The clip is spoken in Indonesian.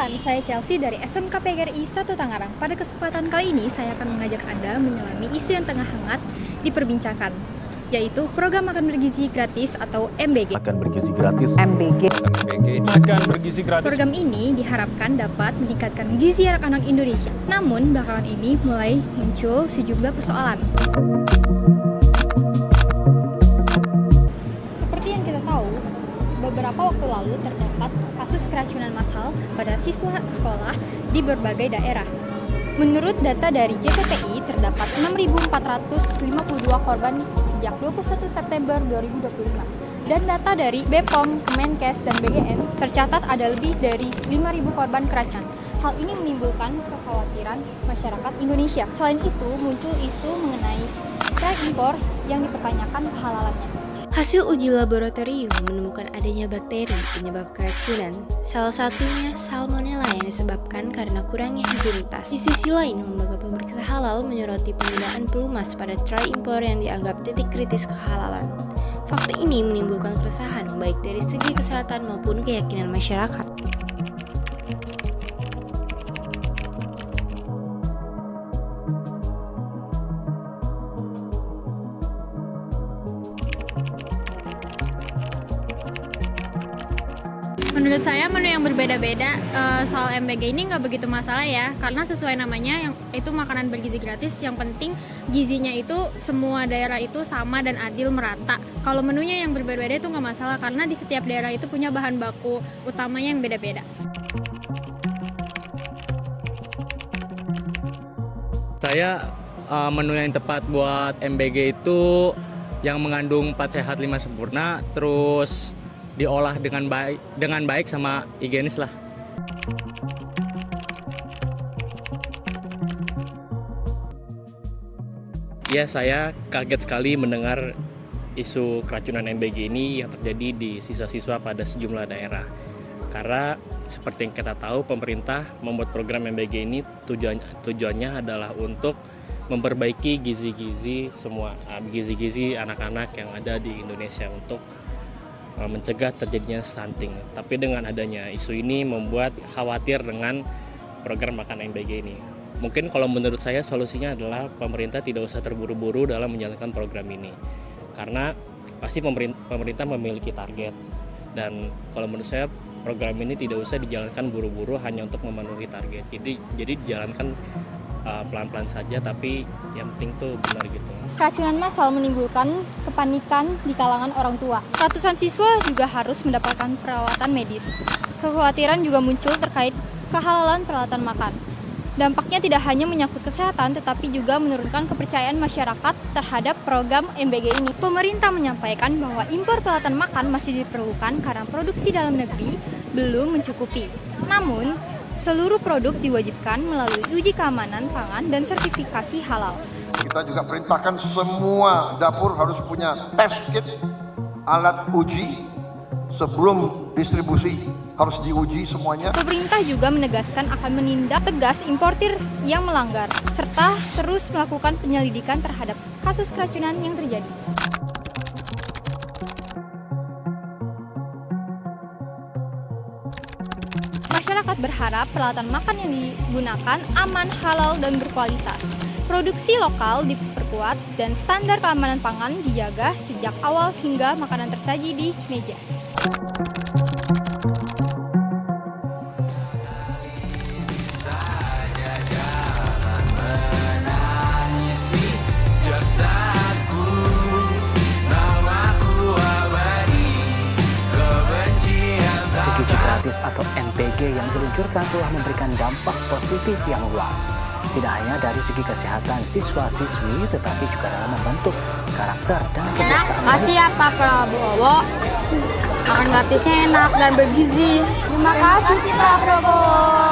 teman-teman, saya Chelsea dari SMK PGRI 1 Tangerang. Pada kesempatan kali ini, saya akan mengajak Anda menyelami isu yang tengah hangat diperbincangkan, yaitu program makan bergizi gratis atau MBG. Akan bergizi gratis. MBG Akan bergizi gratis. Program ini diharapkan dapat meningkatkan gizi anak-anak Indonesia. Namun, belakangan ini mulai muncul sejumlah persoalan. Seperti yang kita tahu, beberapa waktu lalu terdapat kasus keracunan massal pada siswa sekolah di berbagai daerah. Menurut data dari JPPI, terdapat 6.452 korban sejak 21 September 2025. Dan data dari BPOM, Kemenkes, dan BGN tercatat ada lebih dari 5.000 korban keracunan. Hal ini menimbulkan kekhawatiran masyarakat Indonesia. Selain itu, muncul isu mengenai try impor yang dipertanyakan kehalalannya. Hasil uji laboratorium menemukan adanya bakteri penyebab keracunan. Salah satunya salmonella yang disebabkan karena kurangnya higienitas. Di sisi lain, lembaga pemeriksa halal menyoroti penggunaan pelumas pada try impor yang dianggap titik kritis kehalalan. Fakta ini menimbulkan keresahan baik dari segi kesehatan maupun keyakinan masyarakat. Menurut saya menu yang berbeda-beda soal MBG ini nggak begitu masalah ya, karena sesuai namanya yang itu makanan bergizi gratis. Yang penting gizinya itu semua daerah itu sama dan adil merata. Kalau menunya yang berbeda-beda itu nggak masalah, karena di setiap daerah itu punya bahan baku utamanya yang beda-beda. Saya menu yang tepat buat MBG itu yang mengandung 4 sehat 5 sempurna, terus diolah dengan baik sama higienis lah. Ya, saya kaget sekali mendengar isu keracunan MBG ini yang terjadi di siswa-siswa pada sejumlah daerah. Karena seperti yang kita tahu, pemerintah membuat program MBG ini tujuannya adalah untuk memperbaiki gizi-gizi anak-anak yang ada di Indonesia untuk mencegah terjadinya stunting. Tapi dengan adanya isu ini membuat khawatir dengan program makan MBG ini. Mungkin kalau menurut saya solusinya adalah pemerintah tidak usah terburu-buru dalam menjalankan program ini. Karena pasti pemerintah memiliki target. Dan kalau menurut saya program ini tidak usah dijalankan buru-buru hanya untuk memenuhi target. Jadi dijalankan pelan-pelan saja, tapi yang penting tuh benar gitu. Keracunan massal menimbulkan kepanikan di kalangan orang tua. Ratusan siswa juga harus mendapatkan perawatan medis. Kekhawatiran juga muncul terkait kehalalan peralatan makan. Dampaknya tidak hanya menyangkut kesehatan, tetapi juga menurunkan kepercayaan masyarakat terhadap program MBG ini. Pemerintah menyampaikan bahwa impor peralatan makan masih diperlukan karena produksi dalam negeri belum mencukupi. Namun, seluruh produk diwajibkan melalui uji keamanan pangan dan sertifikasi halal. Kita juga perintahkan semua dapur harus punya test kit, alat uji sebelum distribusi, harus diuji semuanya. Pemerintah juga menegaskan akan menindak tegas importir yang melanggar, serta terus melakukan penyelidikan terhadap kasus keracunan yang terjadi. Masyarakat berharap peralatan makan yang digunakan aman, halal, dan berkualitas. Produksi lokal diperkuat dan standar keamanan pangan dijaga sejak awal hingga makanan tersaji di meja. Gizi gratis atau MBG yang diluncurkan telah memberikan dampak positif yang luas. Tidak hanya dari segi kesehatan siswa-siswi, tetapi juga dalam membentuk karakter dan kebiasaan. Makasih ya Pak Prabowo. Makan gratisnya enak dan bergizi. Terima kasih Pak Prabowo.